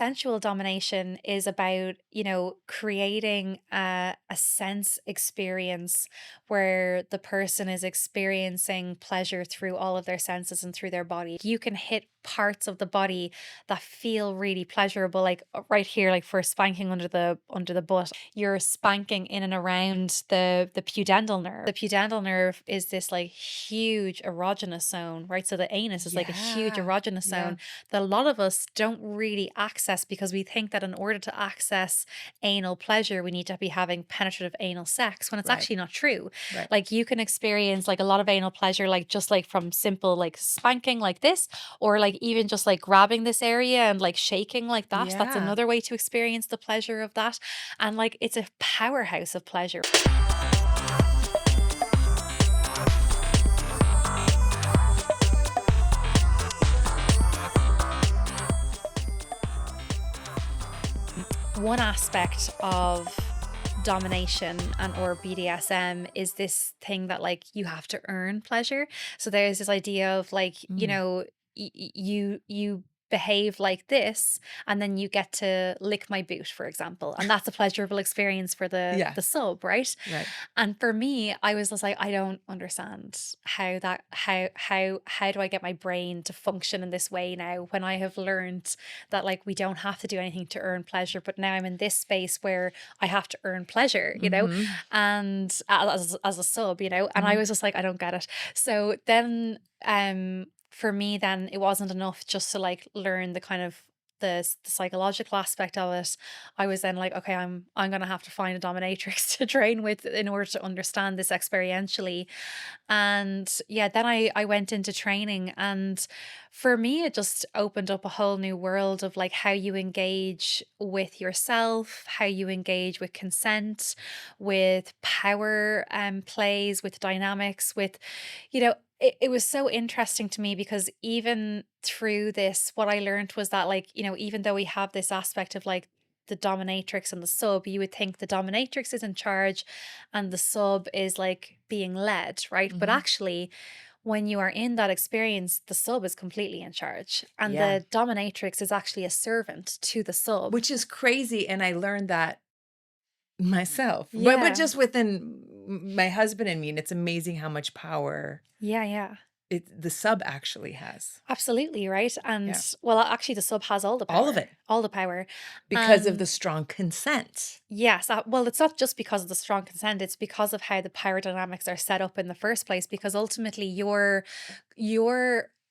Sensual domination is about, creating a sense experience where the person is experiencing pleasure through all of their senses and through their body. You can hit parts of the body that feel really pleasurable, like right here, like for spanking under the butt. You're spanking in and around the pudendal nerve. The pudendal nerve is this like huge erogenous zone, right? So the anus is like a huge Yeah. erogenous Yeah. zone that a lot of us don't really access because we think that in order to access anal pleasure, we need to be having penetrative anal sex when it's Right. actually not true. Right. Like you can experience like a lot of anal pleasure, like just like from simple like spanking like this, or like even just like grabbing this area and like shaking like that. That's Yeah. another way to experience the pleasure of that. And like it's a powerhouse of pleasure. One aspect of domination and or BDSM is this thing that like you have to earn pleasure. So there's this idea of like, Mm. you behave like this and then you get to lick my boot, for example. And that's a pleasurable experience for Yeah. the sub, right? Right. And for me, I was just like, I don't understand how do I get my brain to function in this way now when I have learned that like we don't have to do anything to earn pleasure, but now I'm in this space where I have to earn pleasure, Mhm. and as a sub, and I Mhm. was just like, I don't get it. So then for me then it wasn't enough just to like learn the kind of the psychological aspect of it. I was then like, okay, I'm gonna have to find a dominatrix to train with in order to understand this experientially. And yeah, then I went into training, and for me it just opened up a whole new world of like how you engage with yourself, how you engage with consent, with power plays, with dynamics, with it was so interesting to me because even through this, what I learned was that, like, even though we have this aspect of like the dominatrix and the sub, you would think the dominatrix is in charge and the sub is like being led, right? But Mhm. actually, when you are in that experience, the sub is completely in charge, and Yeah. the dominatrix is actually a servant to the sub. Which is crazy, and I learned that myself, but Yeah. just within my husband and me, and it's amazing how much power Yeah, yeah. the sub actually has. Absolutely, right? And Yeah. well, actually the sub has all the All of power. it All the power. because of And the strong consent. yes, well, it's not just because of the strong consent, it's because of how the power dynamics are set up in the first place, because ultimately your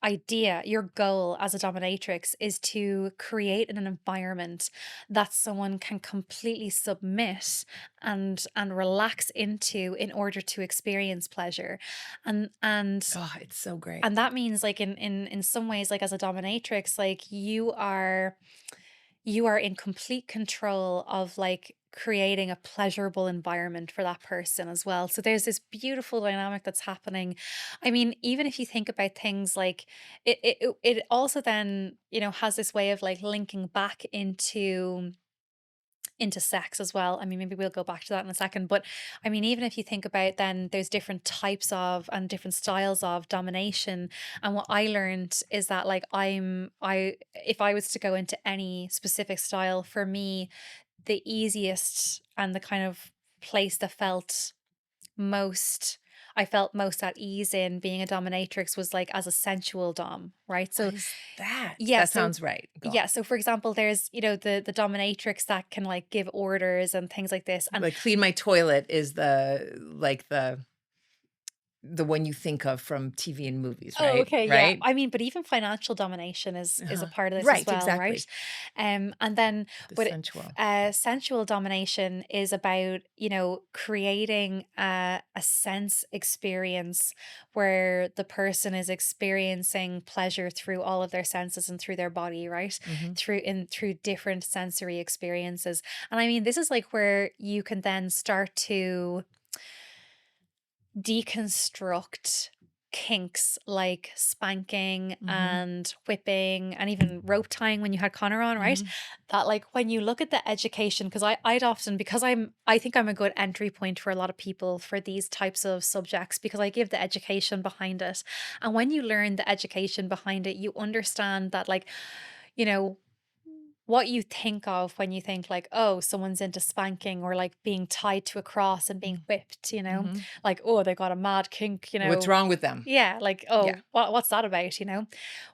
idea, your goal as a dominatrix is to create an environment that someone can completely submit and relax into in order to experience pleasure. And Oh, it's so great. and that means like in some ways, like as a dominatrix, like you are in complete control of like creating a pleasurable environment for that person as well. So there's this beautiful dynamic that's happening. I mean, even if you think about things like it also then, has this way of like linking back into sex as well. I mean, maybe we'll go back to that in a second. But I mean, even if you think about then there's different types of and different styles of domination. And what I learned is that like if I was to go into any specific style, for me, the easiest and the kind of place that most I felt most at ease in being a dominatrix was like as a sensual dom, right? What So is that? yeah, That so sounds right. Go yeah, on. so for example, there's, the dominatrix that can like give orders and things like this. And Like, clean my toilet is the one you think of from TV and movies, oh, right? okay, yeah. Right? I mean, but even financial domination is a Uh-huh. part of this as Right, well, right? exactly. And then, The but sensual. sensual domination is about, creating a sense experience where the person is experiencing pleasure through all of their senses and through their body, right? Mhm. Through different sensory experiences. And I mean, this is like where you can then start to deconstruct kinks like spanking Mhm. and whipping and even rope tying when you had Connor on, right? Mhm. That like when you look at the education, because I'd often, because I think I'm a good entry point for a lot of people for these types of subjects because I give the education behind it. And when you learn the education behind it, you understand that like, you know what you think of when you think like, oh, someone's into spanking or like being tied to a cross and being Mm. whipped, Mhm. like, oh, they got a mad kink, What's wrong with them? yeah, like, Yeah. oh, what's that about,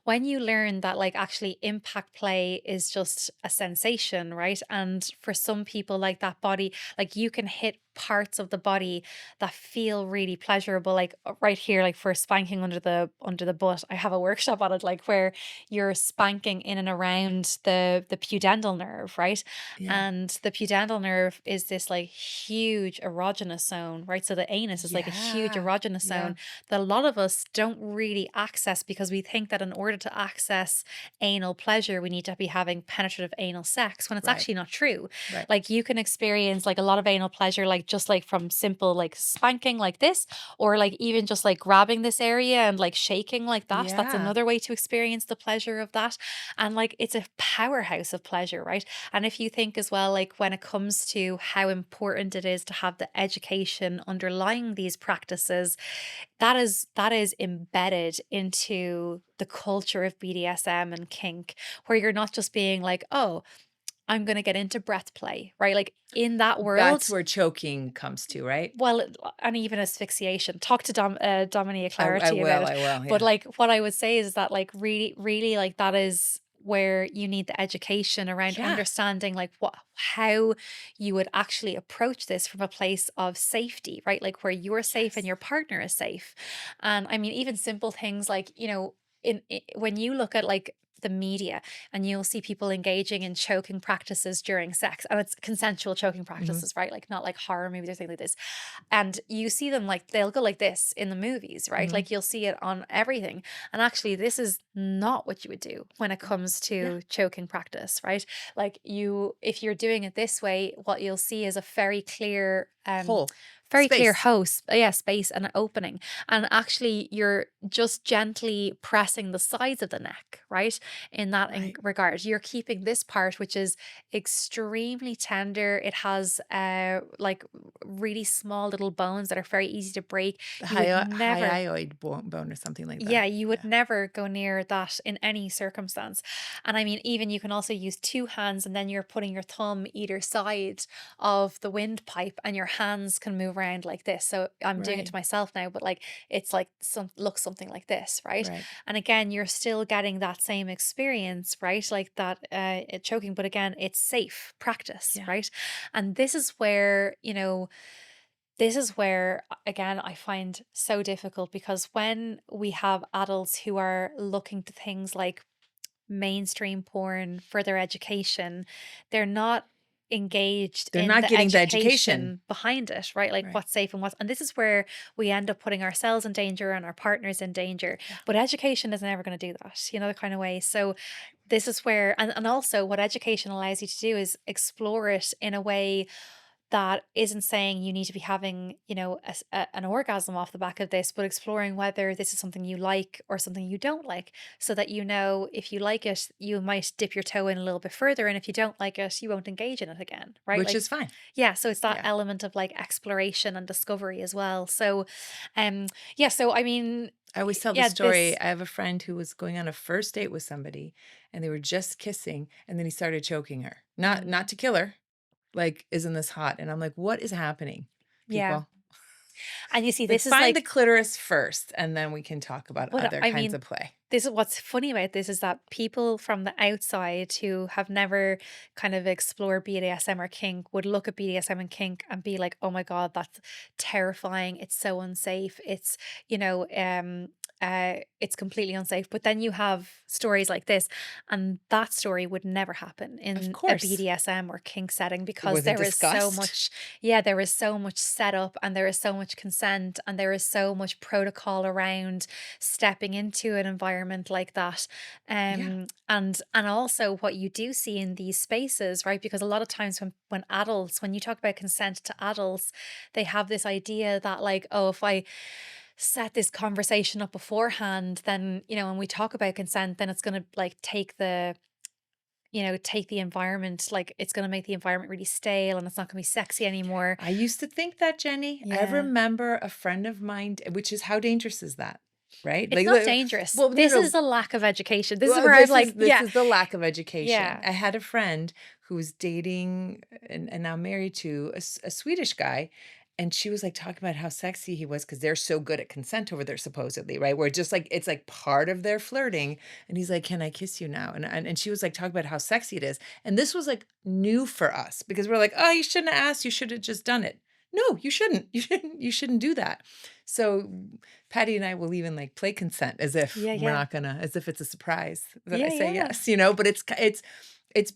When you learn that like actually impact play is just a sensation, right? And for some people like that body, like you can hit parts of the body that feel really pleasurable, like right here, like for spanking under the butt. I have a workshop on it, like where you're spanking in and around the pudendal nerve, right? Yeah. And the pudendal nerve is this like huge erogenous zone, right? So the anus is like a huge Yeah. erogenous Yeah. zone that a lot of us don't really access because we think that in order to access anal pleasure, we need to be having penetrative anal sex when it's Right. actually not true. Right. Like you can experience like a lot of anal pleasure, like just like from simple like spanking like this, or like even just like grabbing this area and like shaking like that. That's Yeah. another way to experience the pleasure of that. And like it's a powerhouse of pleasure, right? And if you think as well, like when it comes to how important it is to have the education underlying these practices, that is embedded into the culture of BDSM and kink, where you're not just being like, oh, I'm going to get into breath play, right? Like in that That's world, where choking comes to, right? well, and even asphyxiation. Talk to Dominia I Clarity about will, it. I will, But yeah. like what I would say is that like really, really like that is where you need the education around Yeah. understanding like how you would actually approach this from a place of safety, right? Like where you're safe and Yes. your partner is safe. And I mean, even simple things like, when you look at like the media and you'll see people engaging in choking practices during sex, and it's consensual choking Mhm. practices, right? Like not like horror movies or things like this. And you see them like they'll go like this in the movies, right? Mhm. Like you'll see it on everything. And actually, this is not what you would do when it comes Yeah. to choking practice, right? Like if you're doing it this way, what you'll see is a Whole very clear space. host, yeah, space and an opening. And actually, you're just gently pressing the sides of the neck, right? In that Right. regard, you're keeping this part, which is extremely tender. It has like really small little bones that are very easy to break. The You would never hyoid bone or something like yeah, that. you would Yeah. never go near that in any circumstance. And I mean, even you can also use two hands and then you're putting your thumb either side of the windpipe and your hands can move around like this. So I'm doing it to Right. myself now, but like it's like looks something like this, right? Right. And again, you're still getting that same experience, right? Like that choking, but again, it's safe practice, Yeah. right? And this is where, again, I find so difficult because when we have adults who are looking to things like mainstream porn for their education, they're not engaged They're in not the getting the education. education behind it, right? Like Right. what's safe and and this is where we end up putting ourselves in danger and our partners in danger. Yeah. But education is never going to do that, the kind of way. So this is where, and also what education allows you to do is explore it in a way that isn't saying you need to be having, an orgasm off the back of this, but exploring whether this is something you like or something you don't like, so that if you like it, you might dip your toe in a little bit further, and if you don't like it, you won't engage in it again, right? Which Like, is fine. yeah, so it's that Yeah. element of like exploration and discovery as well. So, yeah, so I mean, I always tell the yeah, story. this, I have a friend who was going on a first date with somebody and they were just kissing and then he started choking her. Not mm, to kill her. Like, isn't this hot? And I'm like, what is happening, yeah, people? and you see, Like, this is find the like, clitoris first and then we can talk about what other I kinds mean, of play. this is what's funny about this is that people from the outside who have never kind of explored BDSM or kink would look at BDSM and kink and be like, "Oh my God, that's terrifying. It's so unsafe. It's completely unsafe." But then you have stories like this, and that story would never happen Of in a course. BDSM or kink setting It because wasn't there is so discussed. much, yeah, there is so much setup and there is so much consent and there is so much protocol around stepping into an environment like that. Yeah. And also what you do see in these spaces, right? Because a lot of times when you talk about consent to adults, they have this idea that like, oh, if I set this conversation up beforehand, then, when we talk about consent, then it's going to like take the environment, like it's going to make the environment really stale and it's not going to be sexy anymore. I used to think that, Jenny. I Yeah. remember a friend of mine, which is how dangerous is that? right? It's not dangerous. Well, no, This is no. a lack of education. This is Well, where I'm like, this yeah, is the lack of education. yeah, I had a friend who's dating and now married to a Swedish guy, and she was like talking about how sexy he was because they're so good at consent over there, supposedly, right? Where just like it's like part of their flirting. And he's like, "Can I kiss you now?" And she was like talking about how sexy it is. And this was like new for us because we're like, "Oh, you shouldn't have asked. You should have just done it." No, you shouldn't. You shouldn't do that. So Patty and I will even like play consent as if yeah, we're yeah, not gonna, as if it's a surprise that I yeah, say yeah, yes, but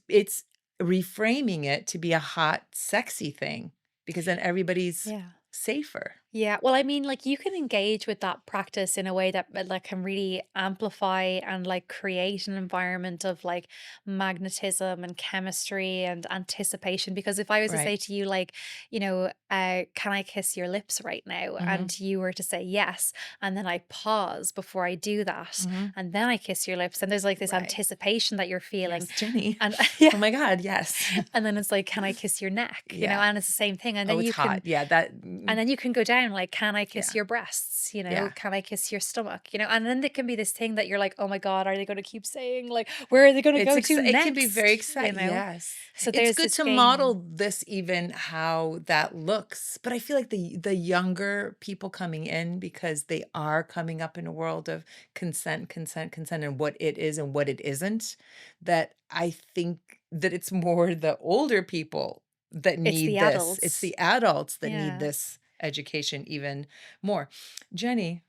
it's reframing it to be a hot, sexy thing because then everybody's yeah. safer. Yeah, well, I mean, like you can engage with that practice in a way that like can really amplify and like create an environment of like magnetism and chemistry and anticipation. Because if I was to Right. say to you, like, can I kiss your lips right now? Mhm. And you were to say yes, and then I pause before I do that, Mhm. and then I kiss your lips, and there's like this Right. anticipation that you're feeling, Yes, Jenny. and yeah, Oh my God, yes. and then it's like, can I kiss your neck? Yeah. And it's the same thing, and Oh, then it's you hot. can Yeah, and then you can go down like, "Can I kiss yeah. your breasts?" Yeah. "Can I kiss your stomach?" And then there can be this thing that you're like, "Oh my god, are they gonna keep saying, like, where are they gonna go to It can be very next?" exciting. Yes. So It's there's good this to game. model this even how that looks, but I feel like the younger people coming in because they are coming up in a world of consent, consent, consent, and what it is and what it isn't, that I think that it's more the older people that It's the need this. It's adults. the adults that need Yeah. this education even more. Jenny,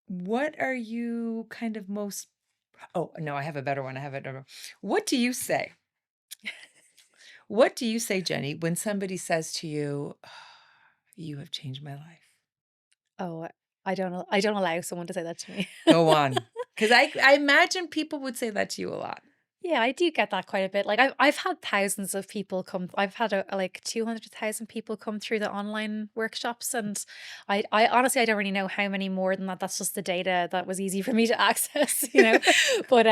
what are you kind of most Oh, no, I have a better one. I have a better one. What do you say? What do you say, Jenny, when somebody says to you, "You have changed my life"? Oh, I don't allow someone to say that to me. Go on, because I imagine people would say that to you a lot. Yeah, I do get that quite a bit. Like I've had thousands of people come. I've had like 200,000 people come through the online workshops, and I honestly I don't really know how many more than that. That's just the data that was easy for me to access. But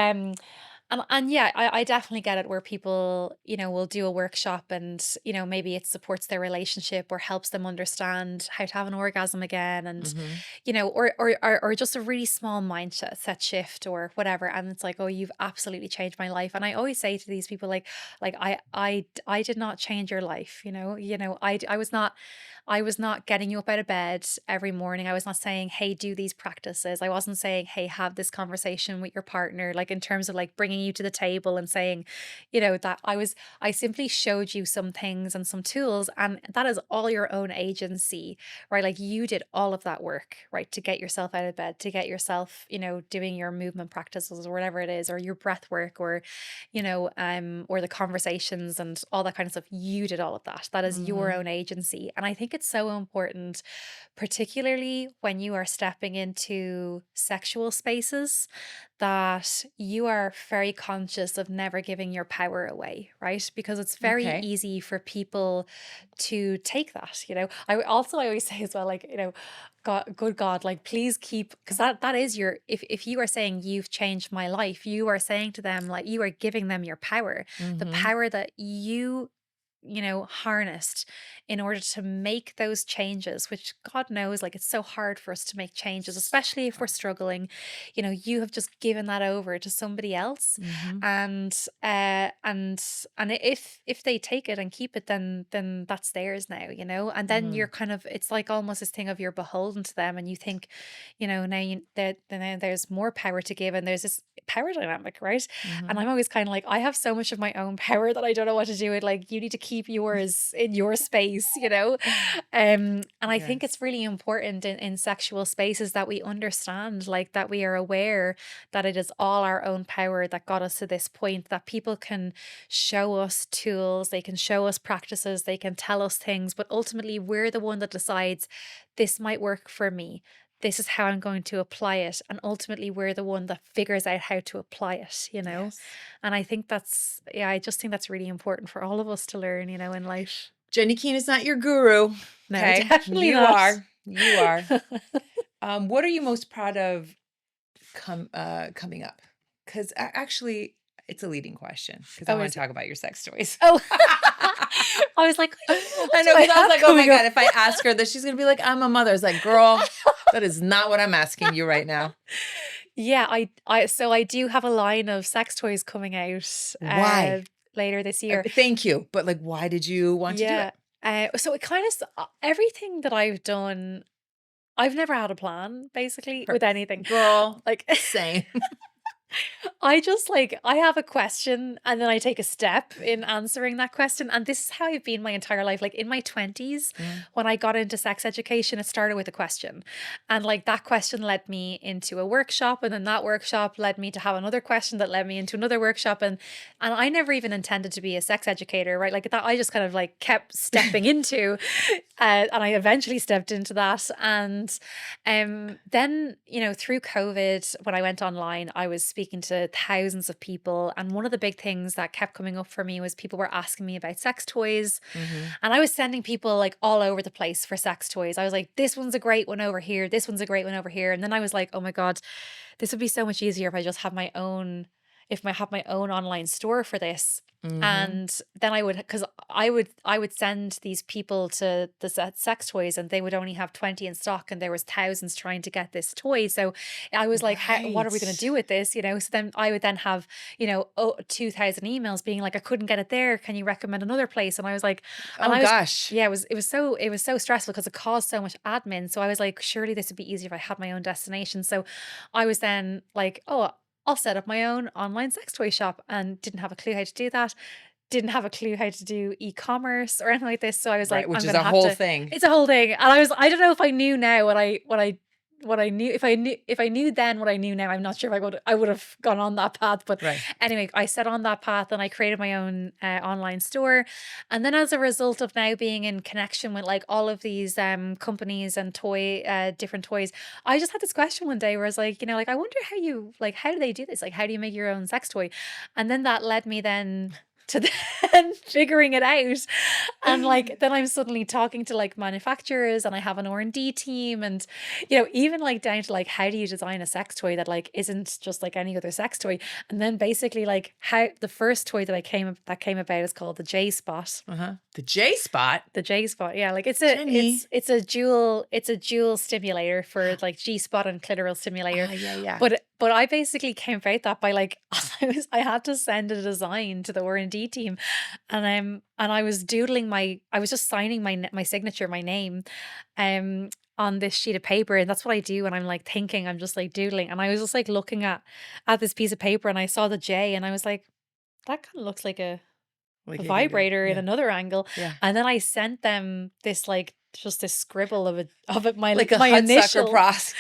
and yeah, I definitely get it where people, will do a workshop and, maybe it supports their relationship or helps them understand how to have an orgasm again and, Mhm. or just a really small mindset set shift or whatever. And it's like, oh, you've absolutely changed my life. And I always say to these people, like I did not change your life, I was not getting you up out of bed every morning. I was not saying, hey, do these practices. I wasn't saying, hey, have this conversation with your partner, like in terms of like bringing you to the table and saying, that I simply showed you some things and some tools. And that is all your own agency, right? Like you did all of that work, right? To get yourself out of bed, to get yourself, doing your movement practices or whatever it is, or your breath work or the conversations and all that kind of stuff. You did all of that. That is your Mhm. own agency. And I think it's so important, particularly when you are stepping into sexual spaces, that you are very conscious of never giving your power away, right? Because it's very Okay. easy for people to take that. I always say as well, like, God, good God, like please keep, because that is your, if you are saying you've changed my life, you are saying to them, like you are giving them your power, the Mhm. power that you harnessed in order to make those changes, which God knows, like it's so hard for us to make changes, especially if we're struggling. You have just given that over to somebody else. Mhm. And and if they take it and keep it, then that's theirs now. And then you're Mm. kind of, it's like almost this thing of you're beholden to them, and you think, now now there's more power to give, and there's this power dynamic, right? And Mhm. I'm always kind of like, I have so much of my own power that I don't know what to do with. Like, you need to keep yours in your space. And I think Yes. it's really important in sexual spaces that we understand, like that we are aware that it is all our own power that got us to this point, that people can show us tools, they can show us practices, they can tell us things, but ultimately we're the one that decides this might work for me. This is how I'm going to apply it. And ultimately, we're the one that figures out how to apply it. Yes. And I think yeah, I just think that's really important for all of us to learn, in life. Jenny Keane is not your guru, No, okay? definitely You not. are. You are. What are you most proud of coming up? Because actually, it's a leading question because I Oh, wanna is it? talk about your sex toys. Oh. I was like, I what know, do I because I was have like, "Oh my coming up? god, if I ask her this, she's gonna be like, 'I'm a mother.'" I was like, "Girl, that is not what I'm asking you right now." Yeah, I do have a line of sex toys coming out, Why? later this year. Thank you, but, like, why did you want to do Yeah. it? So it kind of everything that I've done, I've never had a plan basically Per with anything. Girl, Like same. I just like I have a question and then I take a step in answering that question. And this is how I've been my entire life. Like in my 20s, Mm, when I got into sex education, it started with a question. And like that question led me into a workshop. And then that workshop led me to have another question that led me into another workshop. And I never even intended to be a sex educator, right? Like that I just kind of like kept stepping into. And I eventually stepped into that. And then, through COVID, when I went online, I was speaking to thousands of people. And one of the big things that kept coming up for me was people were asking me about sex toys. mhm. And I was sending people like all over the place for sex toys. I was like, this one's a great one over here. This one's a great one over here. And then I was like, oh my God, this would be so much easier if I just have my own, if I have my own online store for this. Mhm. And then I would, because I would send these people to the sex toys, and they would only have 20 in stock, and there was thousands trying to get this toy. So I was like, what are we going to Right. do with this? So then I would then have 2,000 emails being like, I couldn't get it there. Can you recommend another place? And I was like, and Oh I was gosh. yeah, it was so stressful because it caused so much admin. So I was like, surely this would be easier if I had my own destination. So I was then like, oh, I'll set up my own online sex toy shop, and didn't have a clue how to do that. Didn't have a clue how to do e-commerce or anything like this. So I was Right, like, which I'm is gonna a have whole to. thing. It's a whole thing. And I don't know if I knew now what I knew. If I knew then what I knew now, I'm not sure if I would have gone on that path. But Right. anyway, I set on that path and I created my own online store. And then as a result of now being in connection with like all of these companies and different toys, I just had this question one day where I was like, like I wonder how do they do this? Like how do you make your own sex toy? And then that led me then to then figuring it out. And like then I'm suddenly talking to like manufacturers, and I have an R&D team. And even like down to like how do you design a sex toy that like isn't just like any other sex toy. And then basically like how the first toy that came about is called the J Spot. Uh-huh. The J spot? The J Spot, yeah, like it's a Jenny. it's a dual stimulator for like G Spot and clitoral stimulator. Ah, yeah, yeah. But I basically came about that by like I had to send a design to the R&D team, and I was just signing my signature, my name, on this sheet of paper. And that's what I do when I'm like thinking. I'm just like doodling, and I was just like looking at this piece of paper, and I saw the J, and I was like, that kind of looks like a Like you could vibrator in yeah, another angle. yeah. And then I sent them this like just this scribble of it, my Like a my Hudsucker initial.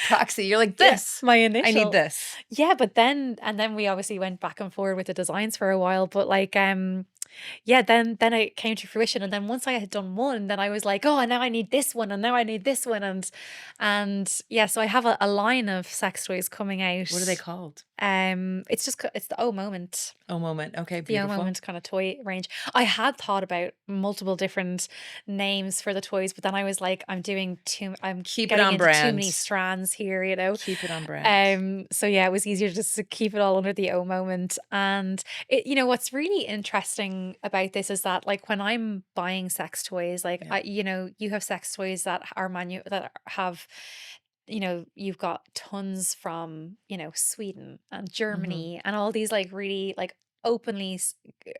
proxy. You're like, Yeah, "This. my I need initial. this." Yeah, but then we obviously went back and forward with the designs for a while. But like yeah, then it came to fruition. And then once I had done one, then I was like, oh, and now I need this one, and now I need this one. And yeah, so I have a line of sex toys coming What are they out. called? It's the O Moment. Oh, moment. Okay, The O beautiful. Moment kind of toy range. I had thought about multiple different names for the toys, but then I was like, I'm Keep it getting on into too many brand. strands here. Keep it on brand. So yeah, it was easier just to keep it all under the O Moment. And what's really interesting about this is that like when I'm buying sex toys, like Yeah. you have sex toys that are that have you've got tons from, Sweden and Mhm. Germany and all these like really like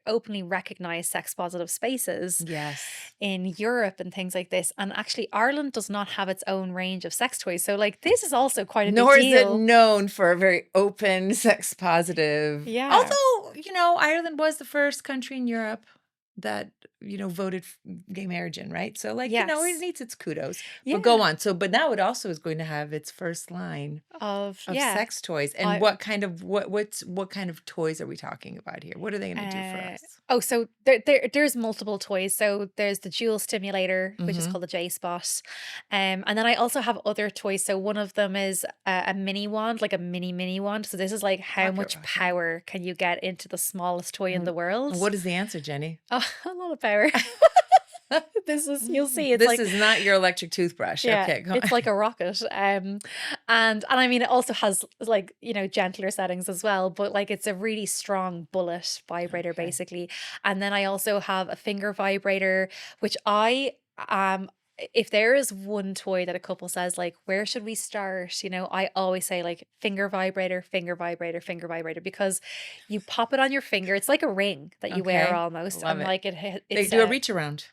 openly recognized sex positive spaces Yes. in Europe and things like this. And actually Ireland does not have its own range of sex toys. So like this is also quite a big Nor is it deal. known for a very open, sex positive Yeah. although, Ireland was the first country in Europe that, voted gay marriage in, right? So, like, it Yes. needs its kudos. But go Yeah. on. So, but now it also is going to have its first line Of of yeah. sex toys. And I what kind of what kind of toys are we talking about here? What are they gonna do for Uh, us? so there's multiple toys. So there's the dual stimulator, which is Mhm. called the J Spot, and then I also have other toys. So one of them is a mini wand, like a mini wand. So this is like how Pocket much rocket. power can you get into the smallest toy in Mm. the world? What is the answer, Jenny? Oh, a lot of power. you'll see, it's This like is not your electric toothbrush. yeah, Okay, go on. it's like a rocket. And I mean, it also has like, gentler settings as well, but like it's a really strong bullet vibrator Okay. basically. And then I also have a finger vibrator, which if there is one toy that a couple says like, where should we start? I always say like finger vibrator, finger vibrator, finger vibrator, because you pop it on your finger. It's like a ring that you wear Okay. almost, Love and it. like They it's do a a reach around.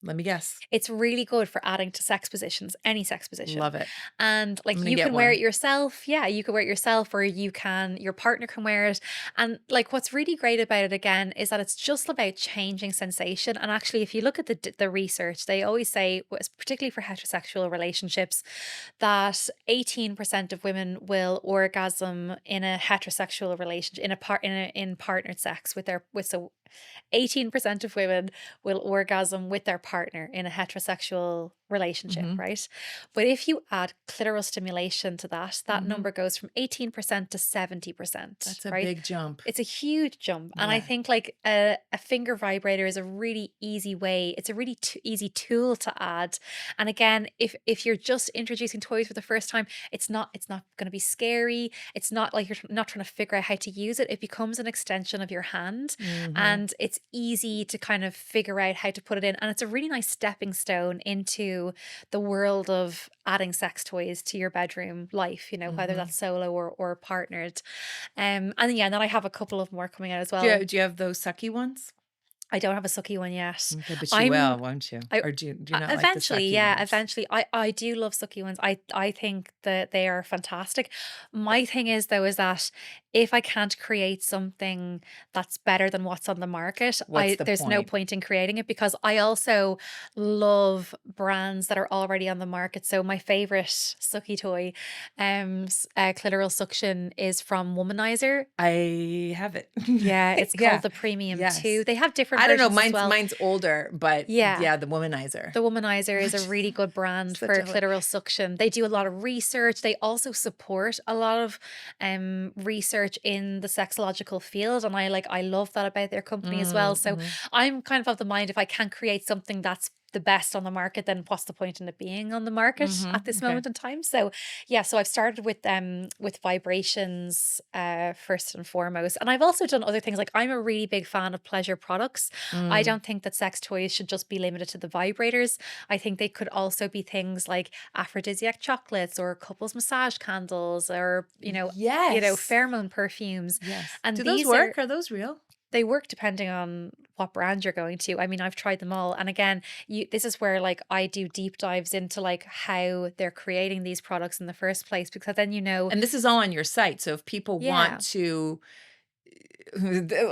Let me guess. it's really good for adding to sex positions, any sex position. Love it. And I'm like gonna you get can wear it one. yourself. Yeah, you can wear it yourself, or your partner can wear it. And like what's really great about it again is that it's just about changing sensation. And actually, if you look at the research, they always say, particularly for heterosexual relationships, that 18% of women will orgasm in a heterosexual relationship, in partnered sex with their with so 18% of women will orgasm with their partner in a heterosexual relationship, Mhm. right? But if you add clitoral stimulation to that, that Mhm. number goes from 18% to 70%, That's a right? big jump. It's a huge jump. And I Yeah. think like a finger vibrator is a really easy way. It's a really easy tool to add. And again, if you're just introducing toys for the first time, it's not going to be scary. It's not like you're not trying to figure out how to use it. It becomes an extension of your hand, Mhm. and it's easy to kind of figure out how to put it in, and it's a really nice stepping stone into the world of adding sex toys to your bedroom life, whether Mhm. that's solo or partnered. And yeah, and then I have a couple of more coming out as Do well. you do you have those sucky ones? I don't have a sucky one yet. Okay, but you I'm will, won't you? I Or do you not like the eventually, sucky yeah, ones? eventually. I do love sucky ones. I think that they are fantastic. My thing is though is that if I can't create something that's better than what's on the market, What's I the there's no point? point in creating it, because I also love brands that are already on the market. So my favorite sucky toy, clitoral suction, is from Womanizer. I have it. Yeah, it's called Yeah. the Premium 2. Yes. They have different I don't know, versions as mine's well. mine's older, but Yeah. yeah, the womanizer. The Womanizer is a Which really good brand such for a clitoral suction. They do a lot of research. They also support a lot of research in the sexological field. And I love that about their company as well. So mhm. I'm kind of the mind, if I can't create something that's the best on the market, then what's the point in it being on the market at Mhm. this Okay. moment in time? So yeah, so I've started with vibrations first and foremost. And I've also done other things. Like I'm a really big fan of pleasure products. I Mm. don't think that sex toys should just be limited to the vibrators. I think they could also be things like aphrodisiac chocolates or couples massage candles, or Yes. pheromone perfumes. Yes. And Do those these are work? Are those real? they work depending on what brand you're going to. I mean, I've tried them all. And again, this is where like I do deep dives into like how they're creating these products in the first place, because then And this is all on your site, so if people want yeah. to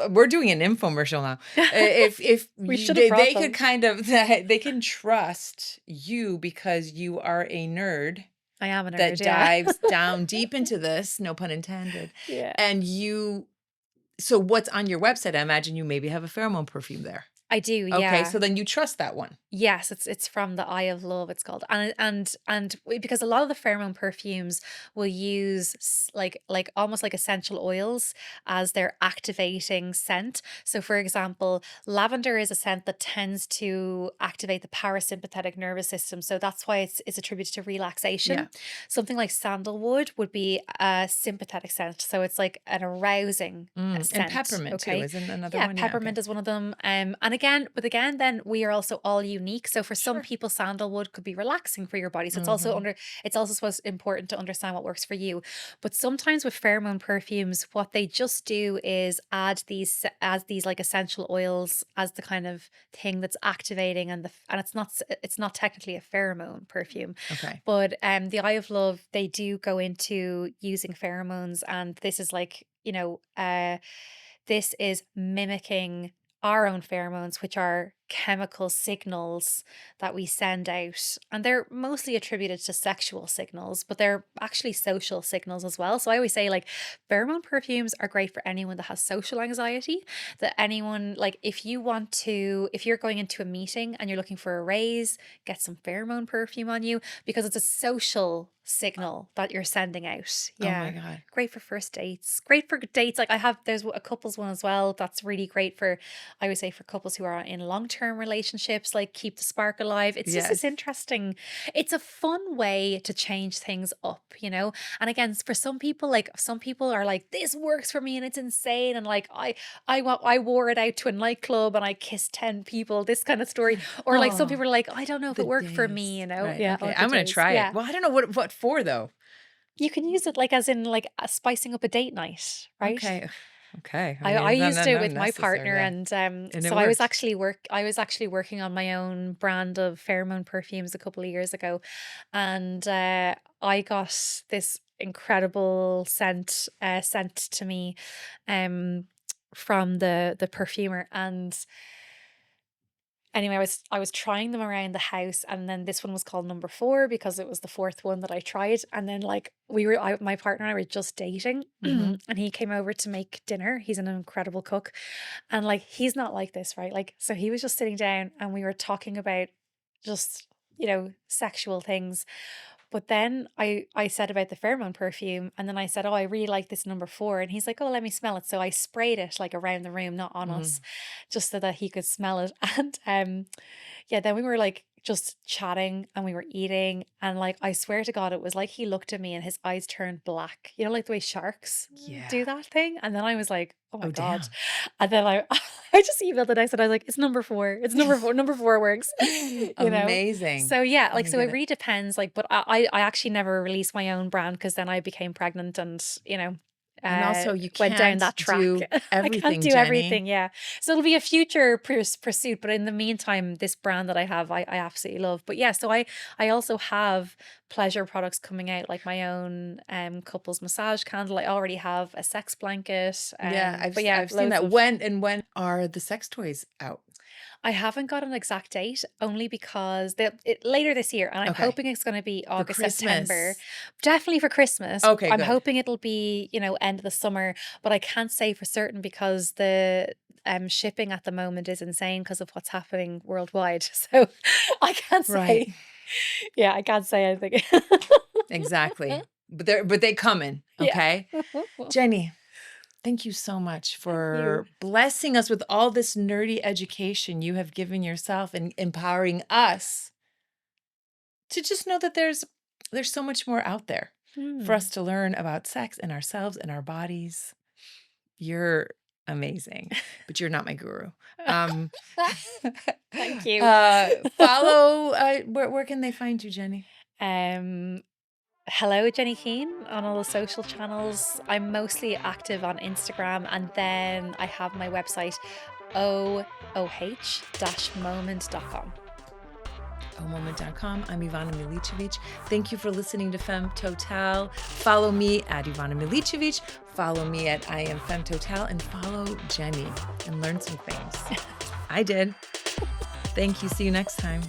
we're doing an infomercial now. If We you should have brought they could them. kind of they can trust you because you are a nerd I am a nerd, that yeah. dives down deep into this, no pun intended, Yeah. and so what's on your website, I imagine you maybe have a pheromone perfume there. I do, Okay, yeah. so then you trust that one. Yes, it's from the Eye of Love, it's called. Because a lot of the pheromone perfumes will use like almost like essential oils as their activating scent. So for example, lavender is a scent that tends to activate the parasympathetic nervous system. So that's why it's attributed to Yeah. relaxation. Something like sandalwood would be a sympathetic scent. So it's like an arousing And scent, peppermint too, okay? isn't another Yeah, one? Yeah, okay. peppermint is one of them. But again, then we are also all unique. So for some Sure. people, sandalwood could be relaxing for your body. So Mhm. it's also supposed important to understand what works for you. But sometimes with pheromone perfumes, what they just do is add these like essential oils as the kind of thing that's activating, and it's not technically a pheromone perfume. Okay. But the Eye of Love, they do go into using pheromones, and this is like, this is mimicking our own pheromones, which are chemical signals that we send out. And they're mostly attributed to sexual signals, but they're actually social signals as well. So I always say, like, pheromone perfumes are great for anyone that has social anxiety. That anyone, like, if you're going into a meeting and you're looking for a raise, get some pheromone perfume on you, because it's a social signal that you're sending out. Oh my Yeah. god. Great for first dates. Great for dates. Like there's a couples one as well. That's really great for, I would say, for couples who are in long long-term relationships, like keep the spark alive. It's just this Yes. interesting, it's a fun way to change things up, you know? And again, for some people, like some people are like, this works for me and it's insane. And like, I wore it out to a nightclub and I kissed 10 people, this kind of story. Or like some Oh, people are like, I don't know if the it worked for me, days. you know? Right. Yeah. Okay. Oh, the I'm gonna days. try it. Yeah. Well, I don't know what for though. You can use it like as in like spicing up a date night, right? Okay. Okay. I I mean, used it not with my necessary. partner, Yeah. and And it so worked. I was actually working on my own brand of pheromone perfumes a couple of years ago, and I got this incredible sent to me um from the perfumer. And anyway, I was trying them around the house, and then this one was called number 4 because it was the fourth one that I tried. And then like my partner and I were just dating, Hmm. and he came over to make dinner. He's an incredible cook, and like he's not like this, right? Like so he was just sitting down and we were talking about just, you know, sexual things. But then I said about the pheromone perfume, and then I said, "Oh, I really like this number 4." And he's like, "Oh, let me smell it." So I sprayed it like around the room, not on us, Hmm. just so that he could smell it. And yeah, then we were like just chatting and we were eating, and like I swear to God, it was like he looked at me and his eyes turned black. You know, like the way sharks Yeah. do that thing. And then I was like, "Oh my Oh, God." damn. And then I just emailed the next and I was like, "It's number 4. It's number 4. Number 4 works." You know? Amazing. So yeah, Oh, like I so get it it. really depends. Like, but I actually never released my own brand because then I became pregnant and, you know, And also, you went down can't that track. do I can't everything, do Jenny. everything. Yeah. So it'll be a future pursuit. But in the meantime, this brand that I have, I absolutely love. But yeah, so I also have pleasure products coming out, like my own couples massage candle. I already have a sex blanket. Yeah, But yeah, I've seen loads that. of. When are the sex toys out? I haven't got an exact date only because later this year, and I'm Okay. hoping it's going to be For August, September, Christmas. definitely for Christmas. Okay, I'm good. hoping it'll be, you know, end of the summer, but I can't say for certain because the shipping at the moment is insane because of what's happening worldwide. So I can't Right. say. Yeah, I can't say anything. Exactly. But they coming, Yeah. okay? Jenny, thank you so much Thank you. for blessing us with all this nerdy education you have given yourself and empowering us to just know that there's so much more out there for Hmm. us to learn about sex and ourselves and our bodies. You're amazing, but you're not my guru. Um, Thank you. follow, where can they find you, Jenny? um Hello, Jenny Keane on all the social channels. I'm mostly active on Instagram, and then I have my website, ooh-moment.com. Omoment.com. I'm Ivana Milicevic. Thank you for listening to Femme Totale. Follow me at Ivana Milicevic. Follow me at I am Femme Totale, and follow Jenny and learn some things. I did. Thank you. See you next time.